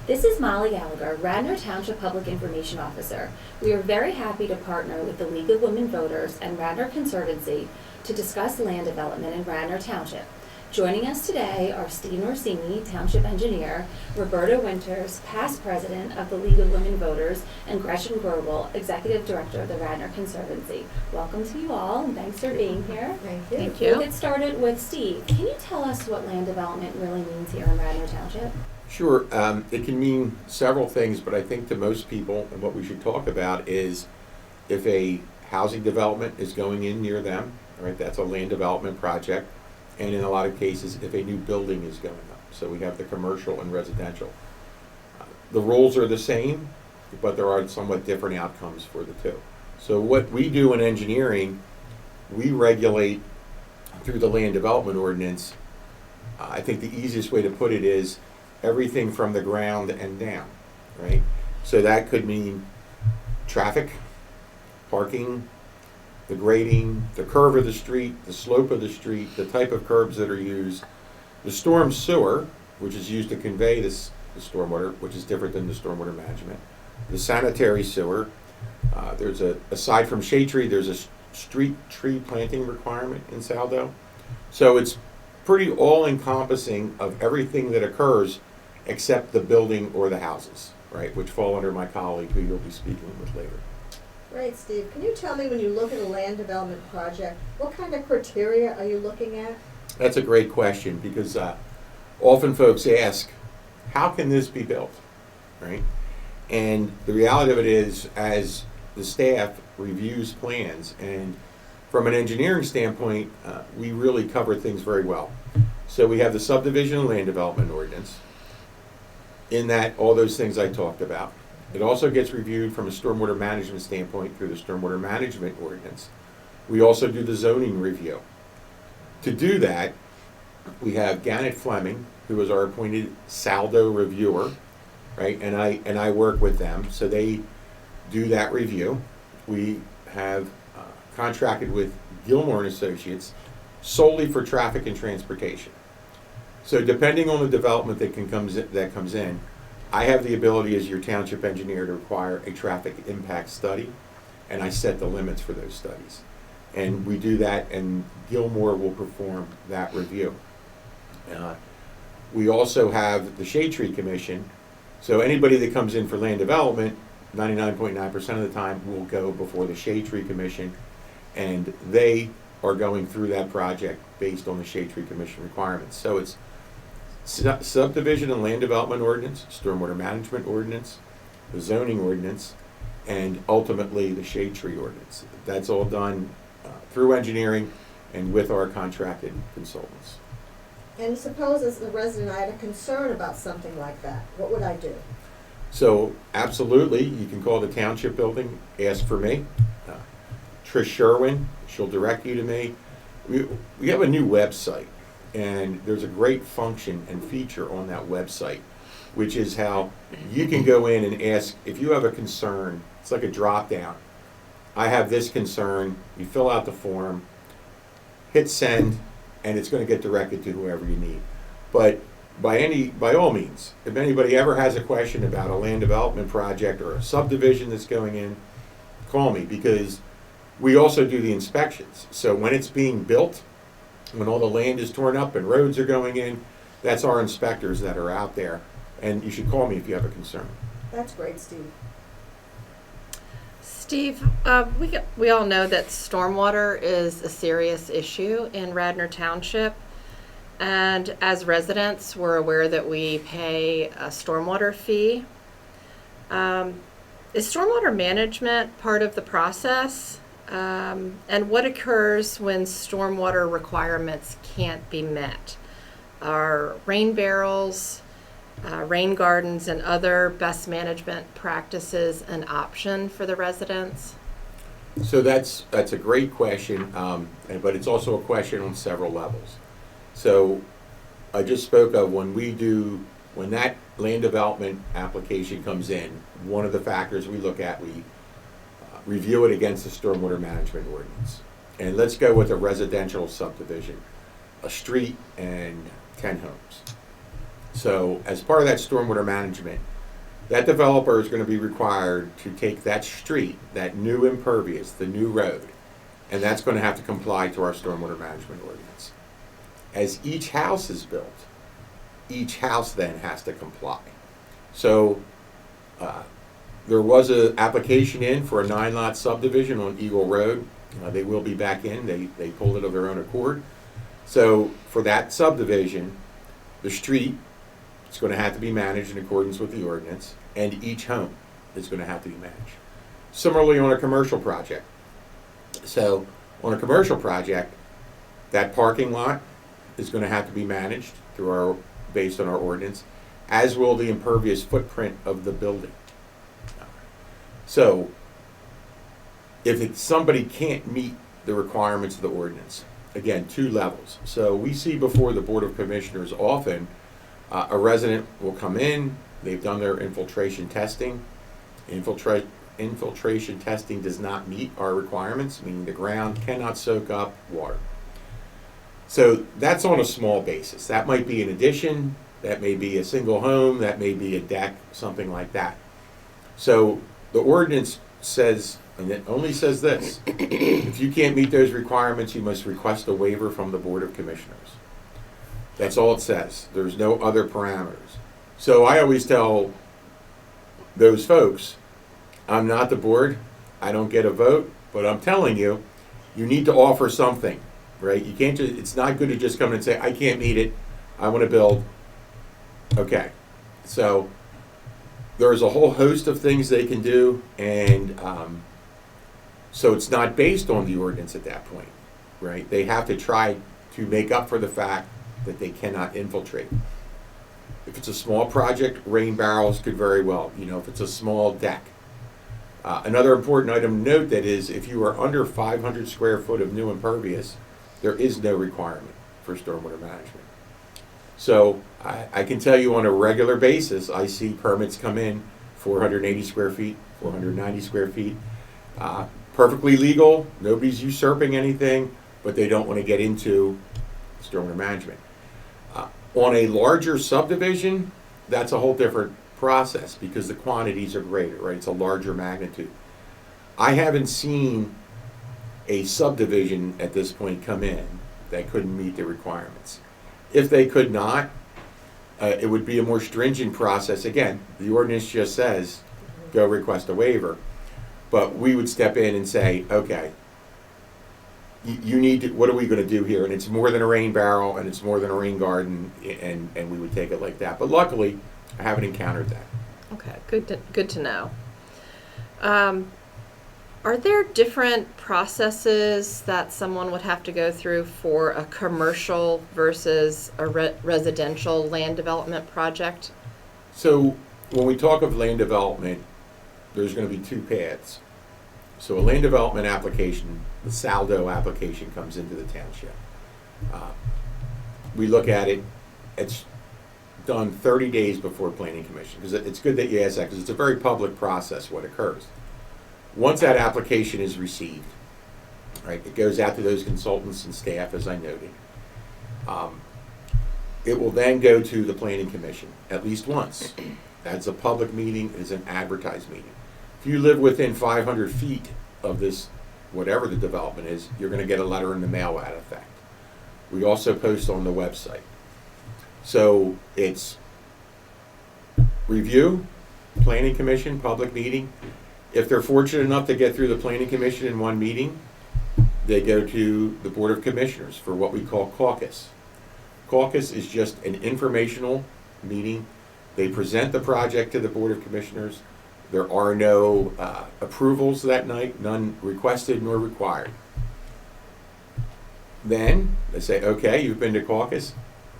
This is Molly Gallagher, Radnor Township Public Information Officer. We are very happy to partner with the League of Women Voters and Radnor Conservancy to discuss land development in Radnor Township. Joining us today are Steve Norsini, Township Engineer, Roberta Winters, past President of the League of Women Voters, and Gretchen Grobel, Executive Director of the Radnor Conservancy. Welcome to you all, and thanks for being here. Thank you. Thank you. We'll get started with Steve. Can you tell us what land development really means here in Radnor Township? Sure. It can mean several things, but I think to most people, and what we should talk about is if a housing development is going in near them, right, that's a land development project, and in a lot of cases, if a new building is going up. So we have the commercial and residential. The rules are the same, but there are somewhat different outcomes for the two. So what we do in engineering, we regulate through the land development ordinance. I think the easiest way to put it is everything from the ground and down, right? So that could mean traffic, parking, the grading, the curve of the street, the slope of the street, the type of curbs that are used, the storm sewer, which is used to convey the stormwater, which is different than the stormwater management, the sanitary sewer. Aside from shade tree, there's a street tree planting requirement in Saldo. So it's pretty all-encompassing of everything that occurs except the building or the houses, right, which fall under my colleague who you'll be speaking with later. Great, Steve. Can you tell me, when you look at a land development project, what kind of criteria are you looking at? That's a great question because often folks ask, how can this be built, right? And the reality of it is, as the staff reviews plans, and from an engineering standpoint, we really cover things very well. So we have the subdivision and land development ordinance. In that, all those things I talked about. It also gets reviewed from a stormwater management standpoint through the stormwater management ordinance. We also do the zoning review. To do that, we have Gannett Fleming, who is our appointed Saldo reviewer, right? And I work with them, so they do that review. We have contracted with Gilmore and Associates solely for traffic and transportation. So depending on the development that comes in, I have the ability as your township engineer to require a traffic impact study, and I set the limits for those studies. And we do that, and Gilmore will perform that review. We also have the Shade Tree Commission. So anybody that comes in for land development, 99.9% of the time will go before the Shade Tree Commission, and they are going through that project based on the Shade Tree Commission requirements. So it's subdivision and land development ordinance, stormwater management ordinance, the zoning ordinance, and ultimately the shade tree ordinance. That's all done through engineering and with our contracted consultants. And suppose as a resident I had a concern about something like that, what would I do? So absolutely, you can call the township building, ask for me. Trish Sherwin, she'll direct you to me. We have a new website. And there's a great function and feature on that website, which is how you can go in and ask if you have a concern. It's like a drop down. I have this concern. You fill out the form, hit send, and it's going to get directed to whoever you need. But by all means, if anybody ever has a question about a land development project or a subdivision that's going in, call me, because we also do the inspections. So when it's being built, when all the land is torn up and roads are going in, that's our inspectors that are out there. And you should call me if you have a concern. That's great, Steve. Steve, we all know that stormwater is a serious issue in Radnor Township. And as residents, we're aware that we pay a stormwater fee. Is stormwater management part of the process? And what occurs when stormwater requirements can't be met? Are rain barrels, rain gardens, and other best management practices an option for the residents? So that's a great question, but it's also a question on several levels. So I just spoke of when that land development application comes in, one of the factors we look at, we review it against the stormwater management ordinance. And let's go with a residential subdivision, a street and 10 homes. So as part of that stormwater management, that developer is going to be required to take that street, that new impervious, the new road, and that's going to have to comply to our stormwater management ordinance. As each house is built, each house then has to comply. So there was an application in for a 9-lot subdivision on Eagle Road. They will be back in. They pulled it of their own accord. So for that subdivision, the street is going to have to be managed in accordance with the ordinance, and each home is going to have to be managed. Similarly on a commercial project. So on a commercial project, that parking lot is going to have to be managed based on our ordinance, as will the impervious footprint of the building. So if somebody can't meet the requirements of the ordinance, again, 2 levels. So we see before the Board of Commissioners often, a resident will come in, they've done their infiltration testing. Infiltration testing does not meet our requirements, meaning the ground cannot soak up water. So that's on a small basis. That might be an addition, that may be a single home, that may be a deck, something like that. So the ordinance says, and it only says this, if you can't meet those requirements, you must request a waiver from the Board of Commissioners. That's all it says. There's no other parameters. So I always tell those folks, I'm not the board, I don't get a vote, but I'm telling you, you need to offer something, right? You can't just, it's not good to just come and say, I can't meet it, I want to build. Okay, so there's a whole host of things they can do, and so it's not based on the ordinance at that point, right? They have to try to make up for the fact that they cannot infiltrate. If it's a small project, rain barrels could very well, if it's a small deck. Another important item to note that is, if you are under 500 square foot of new impervious, there is no requirement for stormwater management. So I can tell you on a regular basis, I see permits come in 480 square feet, 490 square feet. Perfectly legal, nobody's usurping anything, but they don't want to get into stormwater management. On a larger subdivision, that's a whole different process because the quantities are greater, right? It's a larger magnitude. I haven't seen a subdivision at this point come in that couldn't meet the requirements. If they could not, it would be a more stringent process. Again, the ordinance just says, go request a waiver. But we would step in and say, okay, you need to, what are we going to do here? And it's more than a rain barrel, and it's more than a rain garden, and we would take it like that. But luckily, I haven't encountered that. Okay, good to know. Are there different processes that someone would have to go through for a commercial versus a residential land development project? So when we talk of land development, there's going to be 2 paths. So a land development application, the saldo application, comes into the township. We look at it, it's done 30 days before planning commission, because it's good that you ask that, because it's a very public process what occurs. Once that application is received, right, it goes out to those consultants and staff, as I noted. It will then go to the planning commission at least once. That's a public meeting, it is an advertised meeting. If you live within 500 feet of this, whatever the development is, you're going to get a letter in the mail to that effect. We also post on the website. So it's review, planning commission, public meeting. If they're fortunate enough to get through the planning commission in one meeting, they go to the Board of Commissioners for what we call caucus. Caucus is just an informational meeting. They present the project to the Board of Commissioners. There are no approvals that night, none requested nor required. Then they say, okay, you've been to caucus,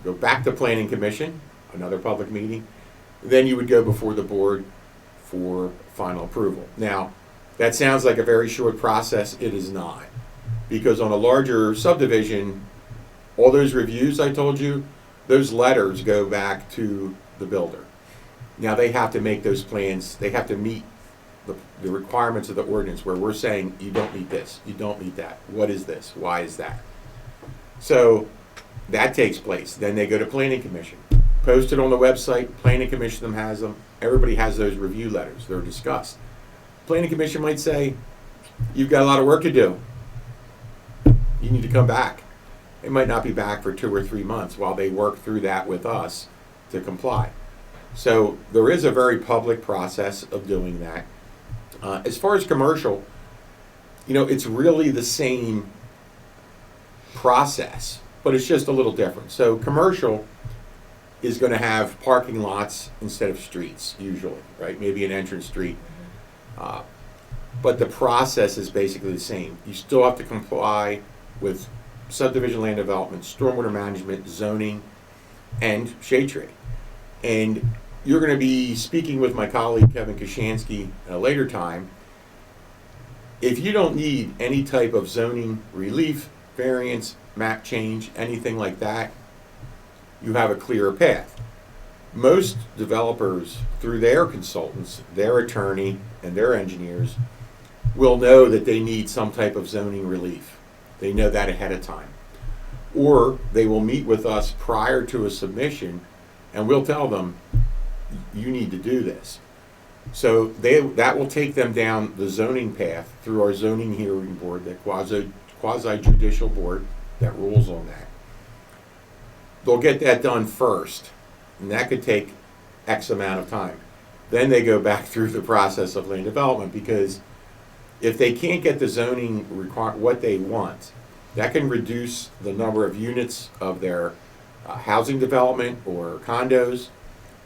go back to planning commission, another public meeting. Then you would go before the board for final approval. Now, that sounds like a very short process. It is not. Because on a larger subdivision, all those reviews I told you, those letters go back to the builder. Now they have to make those plans, they have to meet the requirements of the ordinance where we're saying, you don't meet this, you don't meet that. What is this? Why is that? So that takes place. Then they go to planning commission. posted on the website. Planning Commission has them. Everybody has those review letters. They're discussed. Planning Commission might say, you've got a lot of work to do. You need to come back. They might not be back for 2 or 3 months while they work through that with us to comply. So there is a very public process of doing that. As far as commercial, it's really the same process, but it's just a little different. So commercial is going to have parking lots instead of streets, usually, right? Maybe an entrance street. But the process is basically the same. You still have to comply with subdivision land development, stormwater management, zoning, and shade tree. And you're going to be speaking with my colleague Kevin Kashansky at a later time. If you don't need any type of zoning relief, variance, map change, anything like that, you have a clearer path. Most developers, through their consultants, their attorney, and their engineers, will know that they need some type of zoning relief. They know that ahead of time. Or they will meet with us prior to a submission, and we'll tell them, you need to do this. So that will take them down the zoning path through our zoning hearing board, that quasi-judicial board that rules on that. They'll get that done first, and that could take X amount of time. Then they go back through the process of land development, because if they can't get the zoning what they want, that can reduce the number of units of their housing development or condos,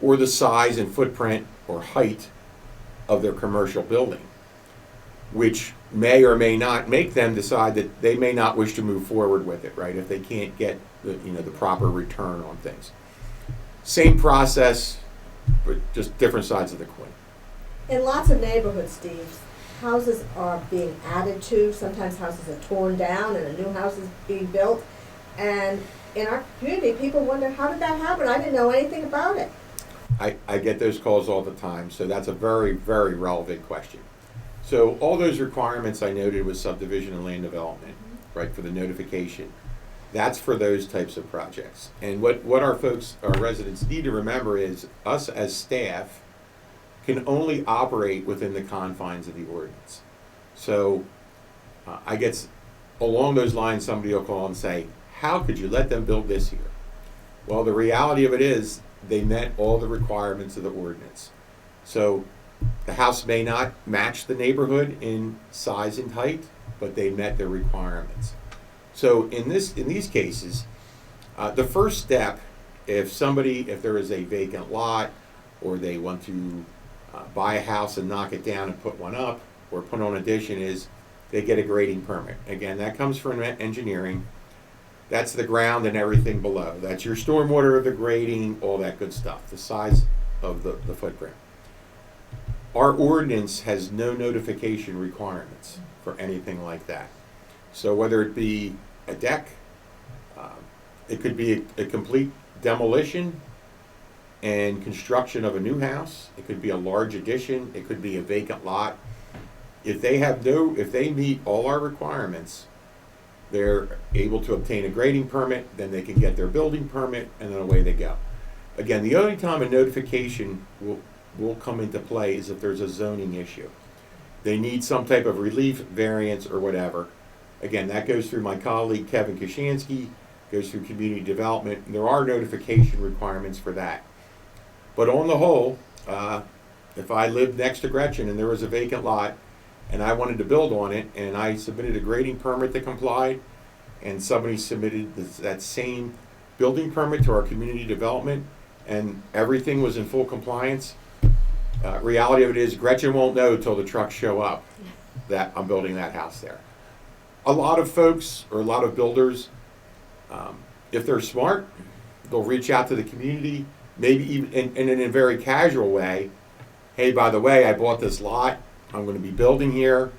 or the size and footprint or height of their commercial building, which may or may not make them decide that they may not wish to move forward with it, right? If they can't get the proper return on things. Same process, but just different sides of the coin. In lots of neighborhoods, Steve, houses are being added to. Sometimes houses are torn down and a new house is being built. And in our community, people wonder, how did that happen? I didn't know anything about it. I get those calls all the time, so that's a very, very relevant question. So all those requirements I noted with subdivision and land development, right, for the notification, that's for those types of projects. And what our residents need to remember is us as staff can only operate within the confines of the ordinance. So I guess along those lines, somebody will call and say, how could you let them build this here? Well, the reality of it is they met all the requirements of the ordinance. So the house may not match the neighborhood in size and height, but they met their requirements. So in these cases, the first step, if there is a vacant lot, or they want to buy a house and knock it down and put one up, or put on addition, is they get a grading permit. Again, that comes from engineering. That's the ground and everything below. That's your stormwater, the grading, all that good stuff, the size of the footprint. Our ordinance has no notification requirements for anything like that. So whether it be a deck, it could be a complete demolition and construction of a new house. It could be a large addition. It could be a vacant lot. If they meet all our requirements, they're able to obtain a grading permit, then they can get their building permit, and then away they go. Again, the only time a notification will come into play is if there's a zoning issue. They need some type of relief, variance, or whatever. Again, that goes through my colleague Kevin Kashansky, goes through community development, and there are notification requirements for that. But on the whole, if I lived next to Gretchen and there was a vacant lot, and I wanted to build on it, and I submitted a grading permit that complied, and somebody submitted that same building permit to our community development, and everything was in full compliance, reality of it is Gretchen won't know till the trucks show up that I'm building that house there. A lot of folks, or a lot of builders, if they're smart, they'll reach out to the community, maybe even in a very casual way. Hey, by the way, I bought this lot. I'm going to be building here.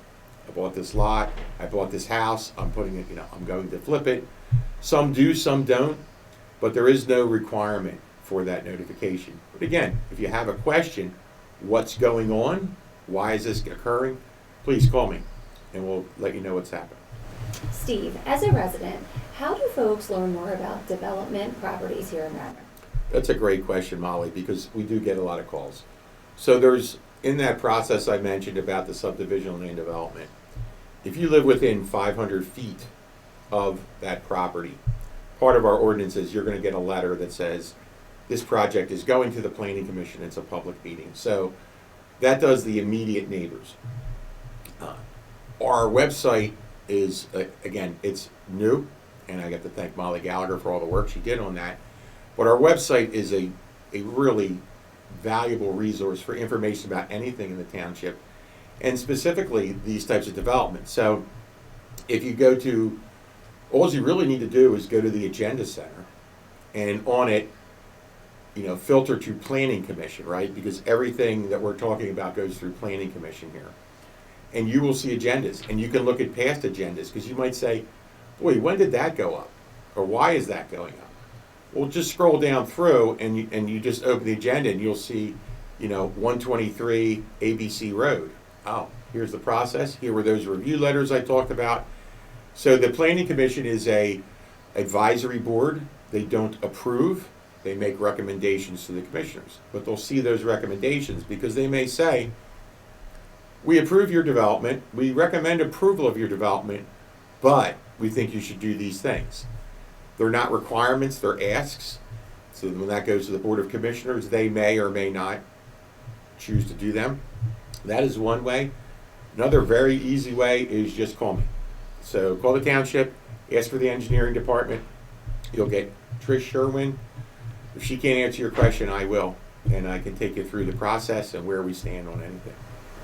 I bought this lot. I bought this house. I'm putting it, I'm going to flip it. Some do, some don't, but there is no requirement for that notification. But again, if you have a question, what's going on? Why is this occurring? Please call me, and we'll let you know what's happening. Steve, as a resident, how do folks learn more about development properties here in Radnor? That's a great question, Molly, because we do get a lot of calls. So there's, in that process I mentioned about the subdivision land development, if you live within 500 feet of that property, part of our ordinance is you're going to get a letter that says this project is going to the planning commission. It's a public meeting. So that does the immediate neighbors. Our website is, again, it's new, and I got to thank Molly Gallagher for all the work she did on that. But our website is a really valuable resource for information about anything in the township, and specifically these types of developments. So if you go to, all you really need to do is go to the agenda center, and on it, filter to planning commission, right? Because everything that we're talking about goes through planning commission here. And you will see agendas, and you can look at past agendas, because you might say, boy, when did that go up? Or why is that going up? Well, just scroll down through, and you just open the agenda, and you'll see, 123 ABC Road. Oh, here's the process. Here were those review letters I talked about. So the Planning Commission is a advisory board. They don't approve. They make recommendations to the commissioners. But they'll see those recommendations, because they may say, we approve your development, we recommend approval of your development, but we think you should do these things. They're not requirements, they're asks. So when that goes to the Board of Commissioners, they may or may not choose to do them. That is one way. Another very easy way is just call me. So call the township, ask for the engineering department. You'll get Trish Sherwin. If she can't answer your question, I will. And I can take you through the process and where we stand on anything.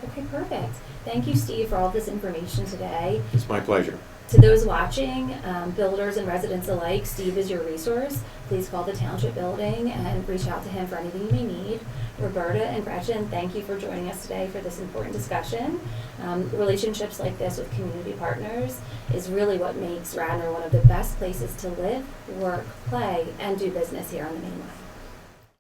Okay, perfect. Thank you, Steve, for all this information today. It's my pleasure. To those watching, builders and residents alike, Steve is your resource. Please call the Township Building and reach out to him for anything you may need. Roberta and Gretchen, thank you for joining us today for this important discussion. Relationships like this with community partners is really what makes Radnor one of the best places to live, work, play, and do business here on the Main Line.